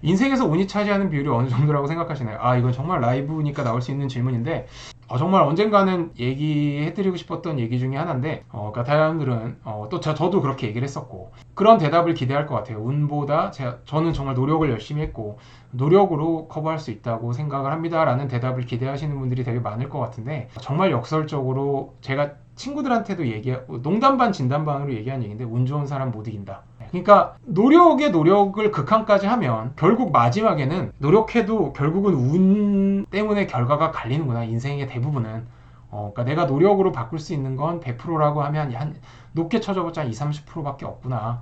인생에서 운이 차지하는 비율이 어느 정도라고 생각하시나요? 아, 이건 정말 라이브니까 나올 수 있는 질문인데, 정말 언젠가는 얘기해드리고 싶었던 얘기 중에 하나인데, 그러니까 다양들은 또 저도 그렇게 얘기를 했었고, 그런 대답을 기대할 것 같아요. 운보다 저는 정말 노력을 열심히 했고 노력으로 커버할 수 있다고 생각을 합니다라는 대답을 기대하시는 분들이 되게 많을 것 같은데, 정말 역설적으로 제가 친구들한테도 농담 반 진담 반으로 얘기한 얘기인데, 운 좋은 사람 못 이긴다. 그러니까 노력에 노력을 극한까지 하면 결국 마지막에는 노력해도 결국은 운 때문에 결과가 갈리는구나. 인생의 대부분은. 그러니까 내가 노력으로 바꿀 수 있는 건 100%라고 하면 한 높게 쳐져봤자 20, 30%밖에 없구나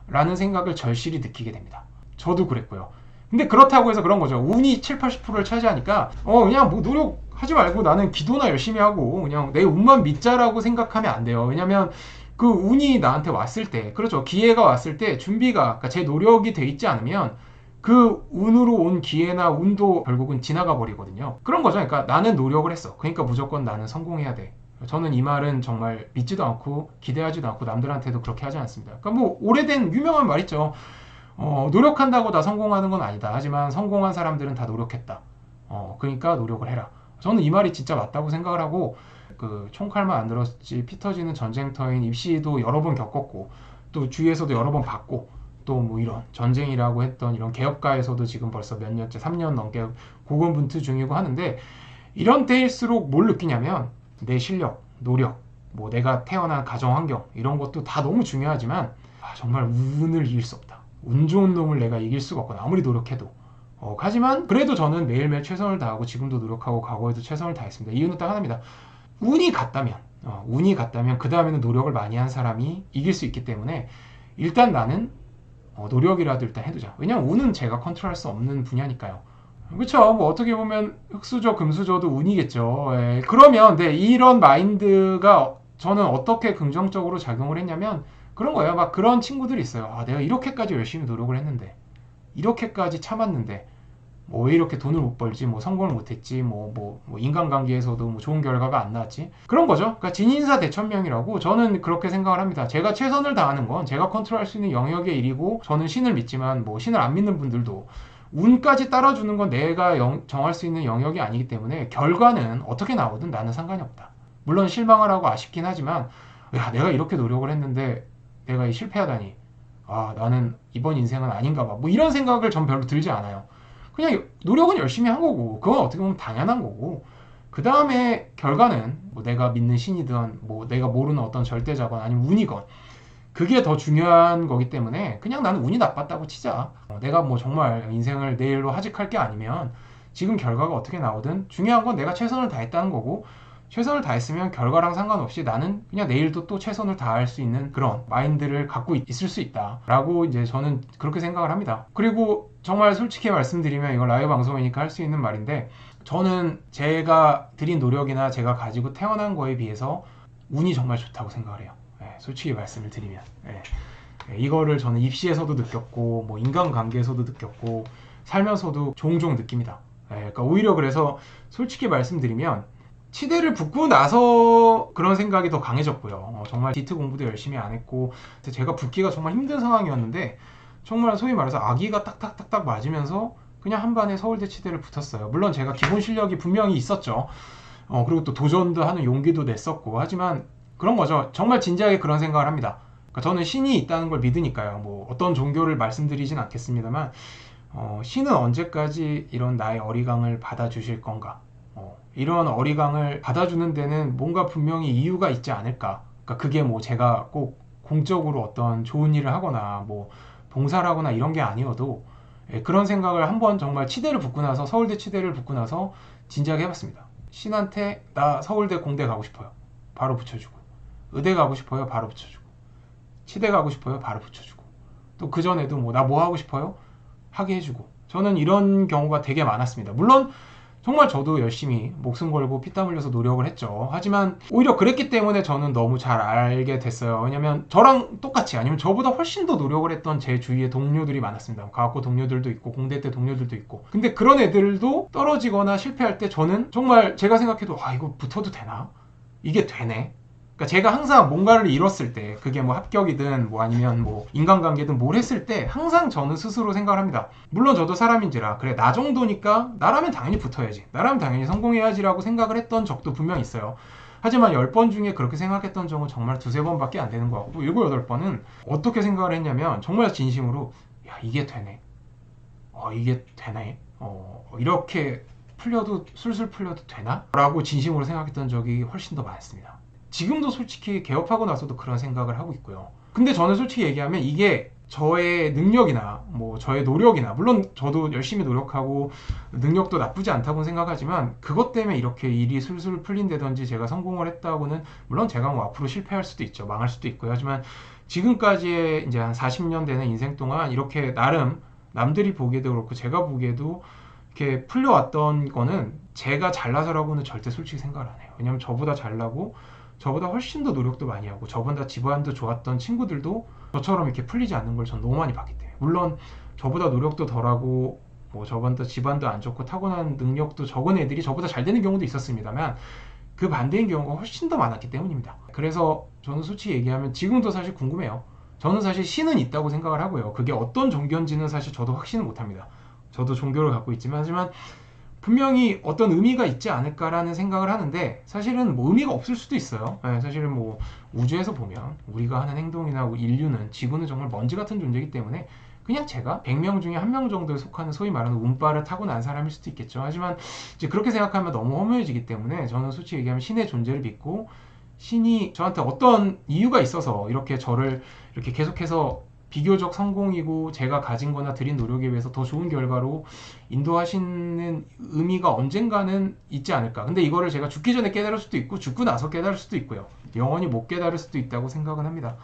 라는 생각을 절실히 느끼게 됩니다. 저도 그랬고요. 근데 그렇다고 해서 그런 거죠. 운이 7, 80%를 차지하니까 그냥 뭐 노력하지 말고 나는 기도나 열심히 하고 그냥 내 운만 믿자라고 생각하면 안 돼요. 왜냐면 그 운이 나한테 왔을 때, 그렇죠, 기회가 왔을 때 준비가, 그러니까 제 노력이 돼 있지 않으면 그 운으로 온 기회나 운도 결국은 지나가 버리거든요. 그런 거죠. 그러니까 나는 노력을 했어. 그러니까 무조건 나는 성공해야 돼. 저는 이 말은 정말 믿지도 않고 기대하지도 않고 남들한테도 그렇게 하지 않습니다. 그러니까 뭐 오래된 유명한 말 있죠. 노력한다고 다 성공하는 건 아니다. 하지만 성공한 사람들은 다 노력했다. 그러니까 노력을 해라. 저는 이 말이 진짜 맞다고 생각을 하고, 그 총칼만 안 들었지 피 터지는 전쟁터인 입시도 여러 번 겪었고, 또 주위에서도 여러 번 봤고, 또 뭐 이런 전쟁이라고 했던 이런 개혁가에서도 지금 벌써 몇 년째 3년 넘게 고군분투 중이고 하는데, 이런 때일수록 뭘 느끼냐면 내 실력, 노력, 뭐 내가 태어난 가정 환경 이런 것도 다 너무 중요하지만, 정말 운을 이길 수 없다. 운 좋은 놈을 내가 이길 수가 없거나 아무리 노력해도. 하지만 그래도 저는 매일매일 최선을 다하고 지금도 노력하고 과거에도 최선을 다했습니다. 이유는 딱 하나입니다. 운이 같다면 그 다음에는 노력을 많이 한 사람이 이길 수 있기 때문에 일단 나는 노력이라도 일단 해두자. 왜냐면 운은 제가 컨트롤할 수 없는 분야니까요. 그렇죠. 뭐 어떻게 보면 흑수저 금수저도 운이겠죠. 예. 그러면 이런 마인드가 저는 어떻게 긍정적으로 작용을 했냐면 그런 거예요. 막 그런 친구들이 있어요. 내가 이렇게까지 열심히 노력을 했는데, 이렇게까지 참았는데 뭐 왜 이렇게 돈을 못 벌지, 뭐 성공을 못했지, 뭐 인간관계에서도 뭐 좋은 결과가 안 나왔지, 그런 거죠. 그러니까 진인사 대천명이라고 저는 그렇게 생각을 합니다. 제가 최선을 다하는 건 제가 컨트롤할 수 있는 영역의 일이고, 저는 신을 믿지만 뭐 신을 안 믿는 분들도 운까지 따라주는 건 내가 정할 수 있는 영역이 아니기 때문에 결과는 어떻게 나오든 나는 상관이 없다. 물론 실망을 하고 아쉽긴 하지만, 야, 내가 이렇게 노력을 했는데 내가 실패하다니, 나는 이번 인생은 아닌가 봐, 뭐 이런 생각을 전 별로 들지 않아요. 그냥 노력은 열심히 한 거고, 그건 어떻게 보면 당연한 거고, 그 다음에 결과는 뭐 내가 믿는 신이든 뭐 내가 모르는 어떤 절대자건 아니면 운이건, 그게 더 중요한 거기 때문에 그냥 나는 운이 나빴다고 치자. 내가 뭐 정말 인생을 내일로 하직할 게 아니면 지금 결과가 어떻게 나오든 중요한 건 내가 최선을 다했다는 거고, 최선을 다했으면 결과랑 상관없이 나는 그냥 내일도 또 최선을 다할 수 있는 그런 마인드를 갖고 있을 수 있다라고 이제 저는 그렇게 생각을 합니다. 그리고 정말 솔직히 말씀드리면 이건 라이브 방송이니까 할 수 있는 말인데, 저는 제가 들인 노력이나 제가 가지고 태어난 거에 비해서 운이 정말 좋다고 생각을 해요. 솔직히 말씀을 드리면. 이거를 저는 입시에서도 느꼈고 뭐 인간관계에서도 느꼈고 살면서도 종종 느낍니다. 그러니까 오히려 그래서 솔직히 말씀드리면 치대를 붙고 나서 그런 생각이 더 강해졌고요. 정말 디트 공부도 열심히 안 했고 제가 붙기가 정말 힘든 상황이었는데, 정말 소위 말해서 아기가 딱딱딱딱 맞으면서 그냥 한 반에 서울대 치대를 붙었어요. 물론 제가 기본 실력이 분명히 있었죠. 그리고 또 도전도 하는 용기도 냈었고, 하지만 그런 거죠. 정말 진지하게 그런 생각을 합니다. 그러니까 저는 신이 있다는 걸 믿으니까요. 뭐 어떤 종교를 말씀드리진 않겠습니다만, 신은 언제까지 이런 나의 어리광을 받아주실 건가? 이런 어리광을 받아주는 데는 뭔가 분명히 이유가 있지 않을까? 그러니까 그게 뭐 제가 꼭 공적으로 어떤 좋은 일을 하거나 뭐 봉사를 하거나 이런 게 아니어도, 그런 생각을 한번 정말 치대를 붙고 나서, 서울대 치대를 붙고 나서 진지하게 해봤습니다. 신한테 나 서울대 공대 가고 싶어요. 바로 붙여주고. 의대 가고 싶어요. 바로 붙여주고. 치대 가고 싶어요. 바로 붙여주고. 또 그전에도 뭐 나 뭐 하고 싶어요? 하게 해주고. 저는 이런 경우가 되게 많았습니다. 물론 정말 저도 열심히 목숨 걸고 피땀 흘려서 노력을 했죠. 하지만 오히려 그랬기 때문에 저는 너무 잘 알게 됐어요. 왜냐면 저랑 똑같이, 아니면 저보다 훨씬 더 노력을 했던 제 주위에 동료들이 많았습니다. 과학고 동료들도 있고 공대 때 동료들도 있고. 근데 그런 애들도 떨어지거나 실패할 때 저는 정말 제가 생각해도 이거 붙어도 되나? 이게 되네? 그러니까 제가 항상 뭔가를 이뤘을 때 그게 뭐 합격이든 뭐 아니면 뭐 인간관계든 뭘 했을 때 항상 저는 스스로 생각을 합니다. 물론 저도 사람인지라 그래 나 정도니까 나라면 당연히 붙어야지, 나라면 당연히 성공해야지라고 생각을 했던 적도 분명 있어요. 하지만 10번 중에 그렇게 생각했던 적은 정말 2-3번밖에 안 되는 것 같고 7, 8번은 어떻게 생각을 했냐면 정말 진심으로 야 이게 되네, 이게 되네, 이렇게 풀려도 술술 풀려도 되나? 라고 진심으로 생각했던 적이 훨씬 더 많습니다. 지금도 솔직히 개업하고 나서도 그런 생각을 하고 있고요. 근데 저는 솔직히 얘기하면 이게 저의 능력이나 뭐 저의 노력이나 물론 저도 열심히 노력하고 능력도 나쁘지 않다고 생각하지만 그것 때문에 이렇게 일이 술술 풀린다든지 제가 성공을 했다고는 물론 제가 뭐 앞으로 실패할 수도 있죠. 망할 수도 있고요. 하지만 지금까지의 이제 한 40년 되는 인생 동안 이렇게 나름 남들이 보기에도 그렇고 제가 보기에도 이렇게 풀려왔던 거는 제가 잘나서라고는 절대 솔직히 생각을 안 해요. 왜냐면 저보다 잘나고 저보다 훨씬 더 노력도 많이 하고 저보다 집안도 좋았던 친구들도 저처럼 이렇게 풀리지 않는 걸 전 너무 많이 봤기 때문에, 물론 저보다 노력도 덜하고 뭐 저보다 집안도 안 좋고 타고난 능력도 적은 애들이 저보다 잘 되는 경우도 있었습니다만 그 반대인 경우가 훨씬 더 많았기 때문입니다. 그래서 저는 솔직히 얘기하면 지금도 사실 궁금해요. 저는 사실 신은 있다고 생각을 하고요. 그게 어떤 종교인지는 사실 저도 확신을 못합니다. 저도 종교를 갖고 있지만 하지만 분명히 어떤 의미가 있지 않을까라는 생각을 하는데 사실은 뭐 의미가 없을 수도 있어요. 사실은 뭐 우주에서 보면 우리가 하는 행동이나 인류는 지구는 정말 먼지 같은 존재이기 때문에 그냥 제가 100명 중에 1명 정도에 속하는 소위 말하는 운빨을 타고난 사람일 수도 있겠죠. 하지만 이제 그렇게 생각하면 너무 허무해지기 때문에 저는 솔직히 얘기하면 신의 존재를 믿고 신이 저한테 어떤 이유가 있어서 이렇게 저를 이렇게 계속해서 비교적 성공이고 제가 가진 거나 들인 노력에 비해서 더 좋은 결과로 인도하시는 의미가 언젠가는 있지 않을까. 근데 이거를 제가 죽기 전에 깨달을 수도 있고 죽고 나서 깨달을 수도 있고요. 영원히 못 깨달을 수도 있다고 생각은 합니다.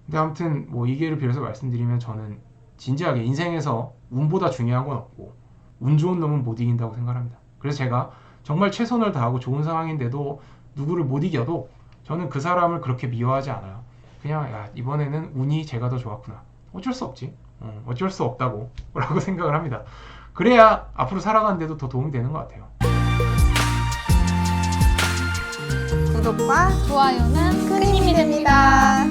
근데 아무튼 뭐 이 기회를 빌어서 말씀드리면 저는 진지하게 인생에서 운보다 중요한 건 없고 운 좋은 놈은 못 이긴다고 생각합니다. 그래서 제가 정말 최선을 다하고 좋은 상황인데도 누구를 못 이겨도 저는 그 사람을 그렇게 미워하지 않아요. 그냥 야 이번에는 운이 제가 더 좋았구나, 어쩔 수 없지, 어쩔 수 없다고 라고 생각을 합니다. 그래야 앞으로 살아가는데도 더 도움이 되는 것 같아요. 구독과 좋아요는 큰 힘이 됩니다.